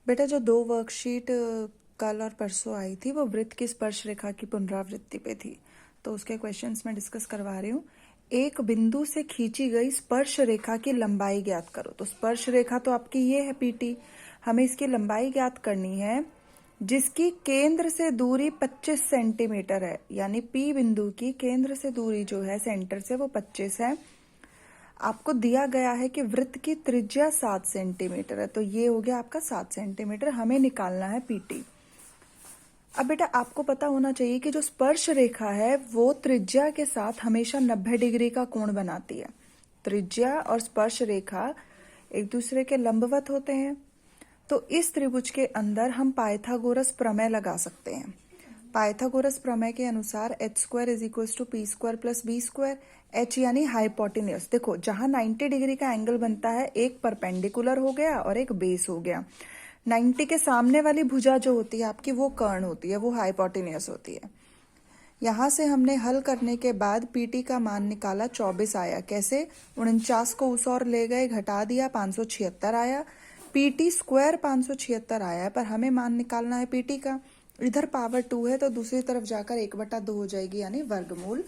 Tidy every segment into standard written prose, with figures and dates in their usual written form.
बेटा जो दो वर्कशीट कल और परसों आई थी वो वृत्त की स्पर्श रेखा की पुनरावृत्ति पे थी, तो उसके क्वेश्चंस मैं डिस्कस करवा रही हूँ। एक बिंदु से खींची गई स्पर्श रेखा की लंबाई ज्ञात करो। तो स्पर्श रेखा तो आपकी ये है पीटी, हमें इसकी लंबाई ज्ञात करनी है जिसकी केंद्र से दूरी 25 सेंटीमीटर है, यानी पी बिंदु की केंद्र से दूरी जो है सेंटर से वो 25 है। आपको दिया गया है कि वृत्त की त्रिज्या 7 सेंटीमीटर है, तो ये हो गया आपका 7 सेंटीमीटर। हमें निकालना है पीटी। अब बेटा आपको पता होना चाहिए कि जो स्पर्श रेखा है वो त्रिज्या के साथ हमेशा 90 डिग्री का कोण बनाती है। त्रिज्या और स्पर्श रेखा एक दूसरे के लंबवत होते हैं, तो इस त्रिभुज के अंदर हम पाइथागोरस प्रमेय लगा सकते हैं। पाइथागोरस प्रमेय के अनुसार h² = p² + b²। h यानी हाइपोटेन्यूज। देखो जहां 90 डिग्री का एंगल बनता है, एक परपेंडिकुलर हो गया और एक बेस हो गया। 90 के सामने वाली भुजा जो होती है आपकी वो कर्ण होती है, वो हाइपोटेन्यूज होती है। यहाँ से हमने हल करने के बाद पीटी का मान निकाला, 24 आया। कैसे? 49 को उस और ले गए, घटा दिया, 576 आया। पीटी स्क्वायर 576 आया है, पर हमें मान निकालना है पीटी का। इधर पावर 2 है तो दूसरी तरफ जाकर 1/2 हो जाएगी, यानी वर्गमूल।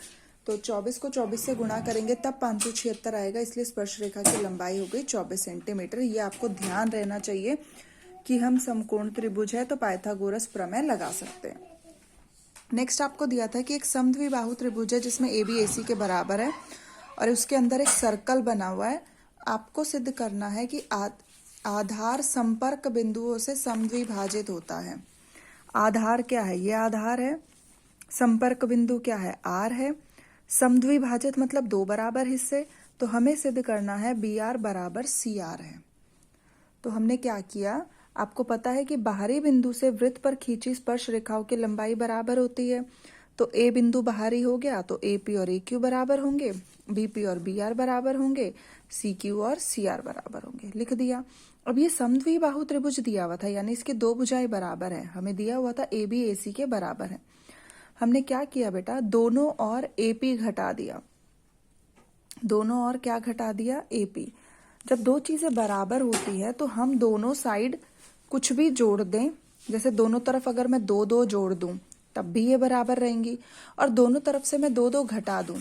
तो 24 को 24 से गुणा करेंगे तब 576 आएगा, इसलिए स्पर्श रेखा की लंबाई हो गई 24 सेंटीमीटर। ये आपको ध्यान रहना चाहिए कि हम समकोण त्रिभुज है तो पाइथागोरस प्रमेय लगा सकते हैं। नेक्स्ट आपको दिया था कि एक समद्विबाहु त्रिभुज है जिसमें ए बी ए सी के बराबर है और उसके अंदर एक सर्कल बना हुआ है। आपको सिद्ध करना है कि आधार संपर्क बिंदुओं से समद्विभाजित होता है। आधार क्या है? ये आधार है। संपर्क बिंदु क्या है? आर है। समद्विभाजित मतलब दो बराबर हिस्से, तो हमें सिद्ध करना है बी आर बराबर सी आर है। तो हमने क्या किया, आपको पता है कि बाहरी बिंदु से वृत्त पर खींची स्पर्श रेखाओं की लंबाई बराबर होती है। तो ए बिंदु बाहरी हो गया तो ए पी और ए क्यू बराबर होंगे, बी पी और बी आर बराबर होंगे, सी क्यू और सी आर बराबर होंगे। लिख दिया। अब ये समद्विबाहु त्रिभुज दिया हुआ था, यानी इसके दो भुजाएं बराबर है। हमें दिया हुआ था ए बी ए सी के बराबर है। हमने क्या किया बेटा, दोनों और ए पी घटा दिया। दोनों और क्या घटा दिया? A P. जब दो चीजें बराबर होती है तो हम दोनों साइड कुछ भी जोड़ दें, जैसे दोनों तरफ अगर मैं 2-2 जोड़ दूं तब भी ये बराबर रहेंगी, और दोनों तरफ से मैं 2-2 घटा दूं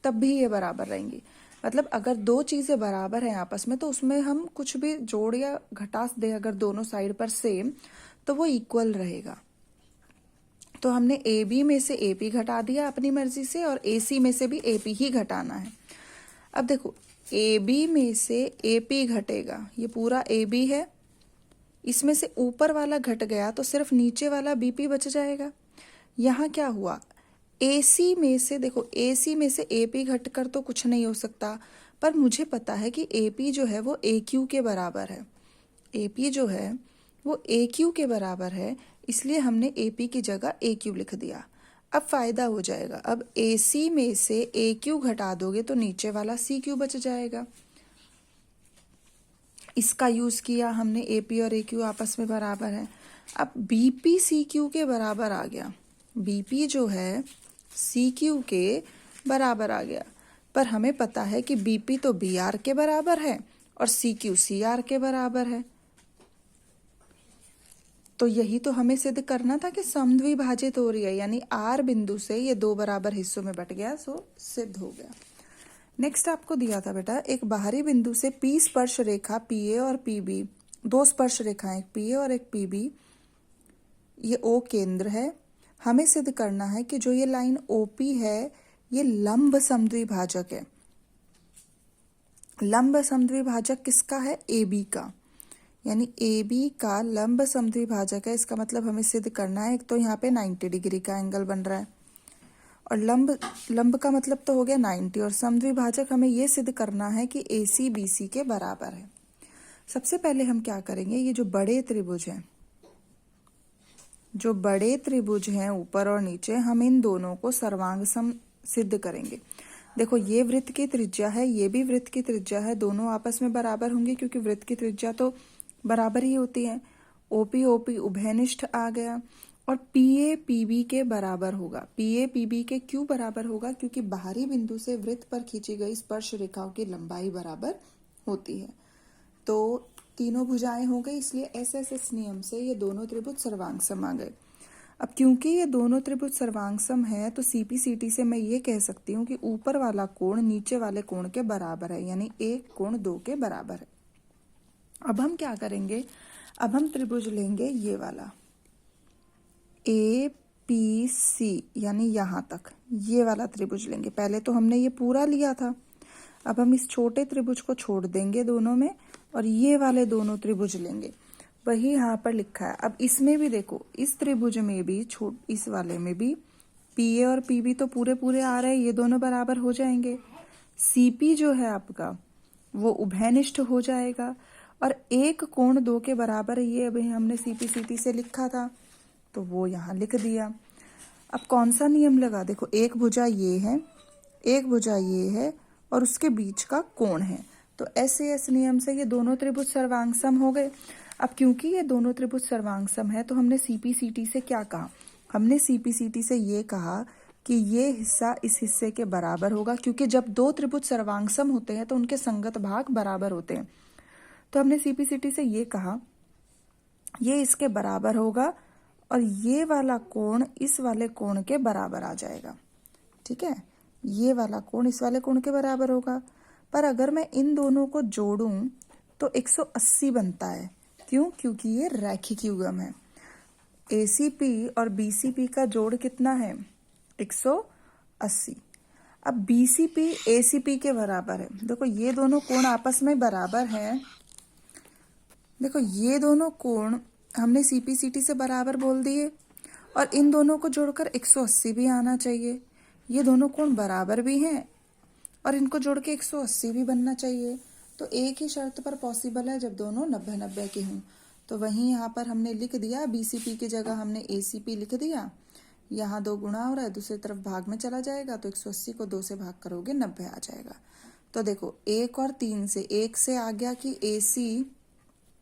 तब भी ये बराबर रहेंगी। मतलब अगर दो चीजें बराबर हैं आपस में तो उसमें हम कुछ भी जोड़ या घटा दें अगर दोनों साइड पर सेम, तो वो इक्वल रहेगा। तो हमने ए बी में से ए पी घटा दिया अपनी मर्जी से, और ए सी में से भी ए पी ही घटाना है। अब देखो ए बी में से ए पी घटेगा, ये पूरा ए बी है, इसमें से ऊपर वाला घट गया तो सिर्फ नीचे वाला बीपी बच जाएगा। यहाँ क्या हुआ, एसी में से, देखो एसी में से एपी घटकर तो कुछ नहीं हो सकता, पर मुझे पता है कि एपी जो है वो ए क्यू के बराबर है। एपी जो है वो ए क्यू के बराबर है, इसलिए हमने एपी की जगह ए क्यू लिख दिया। अब फायदा हो जाएगा, अब एसी में से ए क्यू घटा दोगे तो नीचे वाला सी क्यू बच जाएगा। इसका यूज किया हमने, एपी और ए क्यू आपस में बराबर है। अब बीपी सी क्यू के बराबर आ गया, बीपी जो है सी क्यू के बराबर आ गया, पर हमें पता है कि बीपी तो बी आर के बराबर है और सी क्यू सी आर के बराबर है। तो यही तो हमें सिद्ध करना था कि समद्विभाजित हो रही है, यानी आर बिंदु से ये दो बराबर हिस्सों में बट गया, सो सिद्ध हो गया। नेक्स्ट आपको दिया था बेटा, एक बाहरी बिंदु से पी स्पर्श रेखा पी ए और पी बी, दो स्पर्श रेखाएं, एक पी ए और एक पी बी, ये ओ केंद्र है। हमें सिद्ध करना है कि जो ये लाइन ओपी है ये लंब समद्विभाजक है। लंब समद्विभाजक किसका है? ए बी का, यानी ए बी का लंब समद्विभाजक है। इसका मतलब हमें सिद्ध करना है, एक तो यहाँ पे 90 डिग्री का एंगल बन रहा है, और लंब का मतलब तो हो गया 90, और समद्विभाजक हमें ये सिद्ध करना है कि ए सी बी सी के बराबर है। सबसे पहले हम क्या करेंगे, ये जो बड़े त्रिभुज हैं, जो बड़े त्रिभुज हैं ऊपर और नीचे, हम इन दोनों को सर्वांग सम सिद्ध करेंगे। देखो ये वृत्त की त्रिज्या है, ये भी वृत्त की त्रिज्या है, दोनों आपस में बराबर होंगे क्योंकि वृत्त की त्रिज्या तो बराबर ही होती है। ओपी ओपी उभयनिष्ठ आ गया, और पीए पीबी के बराबर होगा। पीए पीबी के क्यों बराबर होगा? क्योंकि बाहरी बिंदु से वृत्त पर खींची गई स्पर्श रेखाओं की लंबाई बराबर होती है। तो तीनों भुजाएं हो गई, इसलिए एस नियम से ये दोनों त्रिभुज सर्वांग सम आ गए। अब क्योंकि ये दोनों त्रिभुज सर्वांग सम है तो सीपीसीटी से मैं ये कह सकती हूँ कि ऊपर वाला कोण नीचे वाले कोण के बराबर है, यानी एक कोण दो के बराबर है। अब हम क्या करेंगे, अब हम त्रिभुज लेंगे ये वाला APC, यानी यहाँ तक ये वाला त्रिभुज लेंगे। पहले तो हमने ये पूरा लिया था, अब हम इस छोटे त्रिभुज को छोड़ देंगे दोनों में और ये वाले दोनों त्रिभुज लेंगे, वही यहाँ पर लिखा है। अब इसमें भी देखो, इस त्रिभुज में भी इस वाले में भी PA और PB तो पूरे पूरे आ रहे हैं, ये दोनों बराबर हो जाएंगे। CP जो है आपका वो उभयनिष्ठ हो जाएगा और एक कोण दो के बराबर है, ये अभी हमने CPCT से लिखा था तो वो यहाँ लिख दिया। अब कौन सा नियम लगा, देखो एक भुजा ये है, एक भुजा ये है और उसके बीच का कोण है, तो SAS नियम से ये दोनों त्रिभुज सर्वांग सम हो गए। अब क्योंकि ये दोनों त्रिभुज सर्वांग सम है तो हमने CPCT से क्या कहा, हमने CPCT से ये कहा कि ये हिस्सा इस हिस्से के बराबर होगा, क्योंकि जब दो त्रिभुज सर्वांग सम होते हैं तो उनके संगत भाग बराबर होते हैं। तो हमने CPCT से ये कहा ये इसके बराबर होगा और ये वाला कोण इस वाले कोण के बराबर आ जाएगा, ठीक है, ये वाला कोण इस वाले कोण के बराबर होगा। पर अगर मैं इन दोनों को जोड़ूं तो 180 बनता है, क्यों, क्योंकि ये रैखिक युग्म है। ACP और BCP का जोड़ कितना है, 180। अब BCP ACP के बराबर है, देखो ये दोनों कोण आपस में बराबर हैं, देखो ये दोनों कोण हमने CPCT से बराबर बोल दिए और इन दोनों को जोड़कर 180 भी आना चाहिए। ये दोनों कोण बराबर भी हैं और इनको जोड़ के 180 भी बनना चाहिए। तो एक ही शर्त पर पॉसिबल है जब दोनों 90-90 के हों, तो वहीं यहाँ पर हमने लिख दिया BCP की जगह हमने ACP लिख दिया। यहाँ 2 गुणा हो रहा है, दूसरी तरफ भाग में चला जाएगा तो 180 को 2 से भाग करोगे 90 आ जाएगा। तो देखो 1 और 3 से, 1 से आ गया कि AC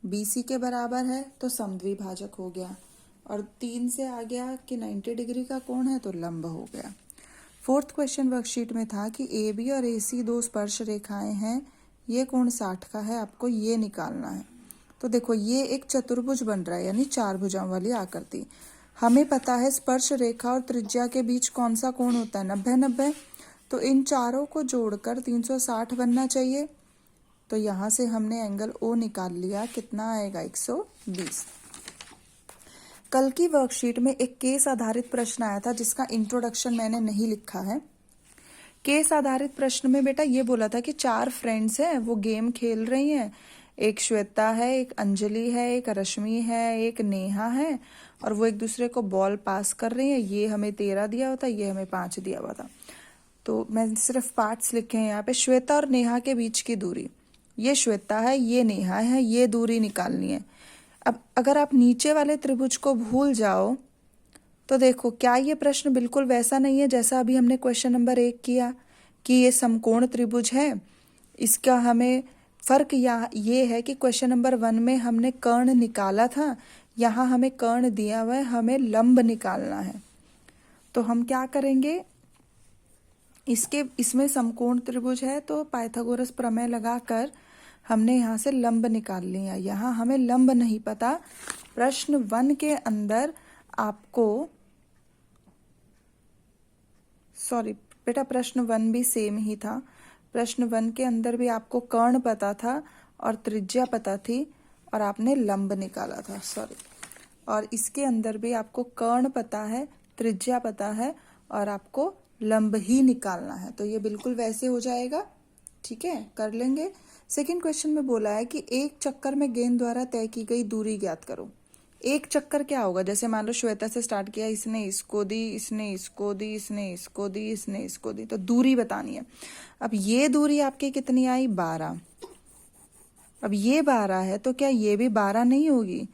BC के बराबर है तो समद्विभाजक हो गया, और 3 से आ गया कि 90 डिग्री का कोण है तो लंब हो गया। फोर्थ क्वेश्चन वर्कशीट में था कि AB और AC दो स्पर्श रेखाएं हैं, ये कोण 60 का है, आपको ये निकालना है। तो देखो ये एक चतुर्भुज बन रहा है, यानी 4 भुजाओं वाली आकृति। हमें पता है स्पर्श रेखा और त्रिज्या के बीच कौन सा कोण होता है, 90-90। तो इन चारों को जोड़कर 360 बनना चाहिए। तो यहाँ से हमने एंगल O निकाल लिया, कितना आएगा, 120। कल की वर्कशीट में एक केस आधारित प्रश्न आया था जिसका इंट्रोडक्शन मैंने नहीं लिखा है। केस आधारित प्रश्न में बेटा ये बोला था कि 4 फ्रेंड्स हैं, वो गेम खेल रही हैं, एक श्वेता है, एक अंजलि है, एक रश्मि है, एक नेहा है, और वो एक दूसरे को बॉल पास कर रही है। ये हमें 13 दिया हुआ था, ये हमें 5 दिया हुआ था। तो मैं सिर्फ पार्ट्स लिखे हैं यहाँ पे। श्वेता और नेहा के बीच की दूरी, ये श्वेता है, ये नेहा है, ये दूरी निकालनी है। अब अगर आप नीचे वाले त्रिभुज को भूल जाओ तो देखो क्या ये प्रश्न बिल्कुल वैसा नहीं है जैसा अभी हमने क्वेश्चन नंबर 1 किया कि ये समकोण त्रिभुज है। इसका हमें फर्क ये है कि क्वेश्चन नंबर 1 में हमने कर्ण निकाला था, यहाँ हमें कर्ण दिया हुआ है, हमें लंब निकालना है। तो हम क्या करेंगे, इसमें समकोण त्रिभुज है तो पाइथागोरस प्रमेय लगाकर हमने यहाँ से लंब निकाल लिया। यहाँ हमें लंब नहीं पता। प्रश्न 1 के अंदर आपको, सॉरी बेटा, प्रश्न 1 भी सेम ही था। प्रश्न 1 के अंदर भी आपको कर्ण पता था और त्रिज्या पता थी और आपने लंब निकाला था, सॉरी। और इसके अंदर भी आपको कर्ण पता है, त्रिज्या पता है और आपको लंब ही निकालना है। तो ये बिल्कुल वैसे हो जाएगा, ठीक है, कर लेंगे। सेकंड क्वेश्चन में बोला है कि एक चक्कर में गेंद द्वारा तय की गई दूरी ज्ञात करो। एक चक्कर क्या होगा, जैसे मान लो श्वेता से स्टार्ट किया, इसने इसको दी, इसने इसको दी, इसने इसको दी, इसने इसको दी, तो दूरी बतानी है। अब ये दूरी आपकी कितनी आई, 12। अब ये 12 है तो क्या ये भी 12 नहीं होगी,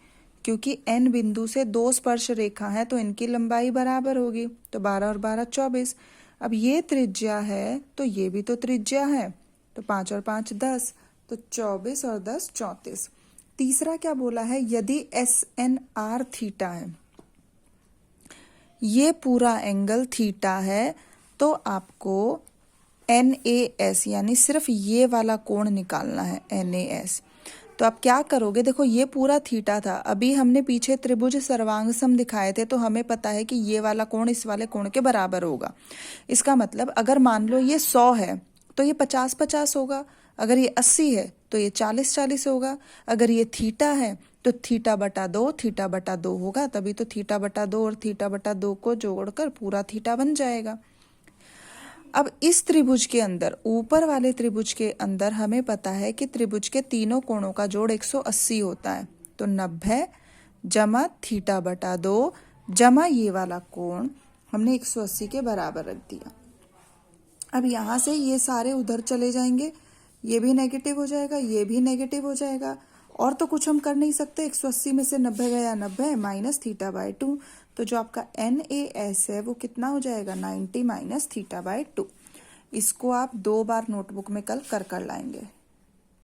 क्योंकि n बिंदु से 2 स्पर्श रेखा है तो इनकी लंबाई बराबर होगी, तो 12 और 12 24। अब ये त्रिज्या है तो ये भी तो त्रिज्या है, तो 5 और 5 10, तो 24 और 10 34। तीसरा क्या बोला है, यदि SNR थीटा है, ये पूरा एंगल थीटा है, तो आपको NAS यानी सिर्फ ये वाला कोण निकालना है, NAS। तो आप क्या करोगे, देखो ये पूरा थीटा था, अभी हमने पीछे त्रिभुज सर्वांगसम दिखाए थे तो हमें पता है कि ये वाला कोण इस वाले कोण के बराबर होगा। इसका मतलब अगर मान लो ये 100 है तो ये 50-50 होगा, अगर ये 80 है तो ये 40-40 होगा, अगर ये थीटा है तो थीटा बटा 2 होगा, तभी तो थीटा बटा 2 और थीटा बटा 2 को जोड़कर पूरा थीटा बन जाएगा। अब इस त्रिभुज के अंदर, ऊपर वाले त्रिभुज के अंदर हमें पता है कि त्रिभुज के तीनों कोणों का जोड़ 180 होता है, तो 90 जमा थीटा बटा 2 जमा ये वाला कोण हमने 180 के बराबर रख दिया। अब यहाँ से ये सारे उधर चले जाएंगे, ये भी नेगेटिव हो जाएगा, ये भी नेगेटिव हो जाएगा, और तो कुछ हम कर नहीं सकते। 180 में से 90 गया 90 माइनस थीटा बाय 2, तो जो आपका NaS है वो कितना हो जाएगा 90 माइनस थीटा बाय 2। इसको आप 2 बार नोटबुक में कल कर लाएंगे।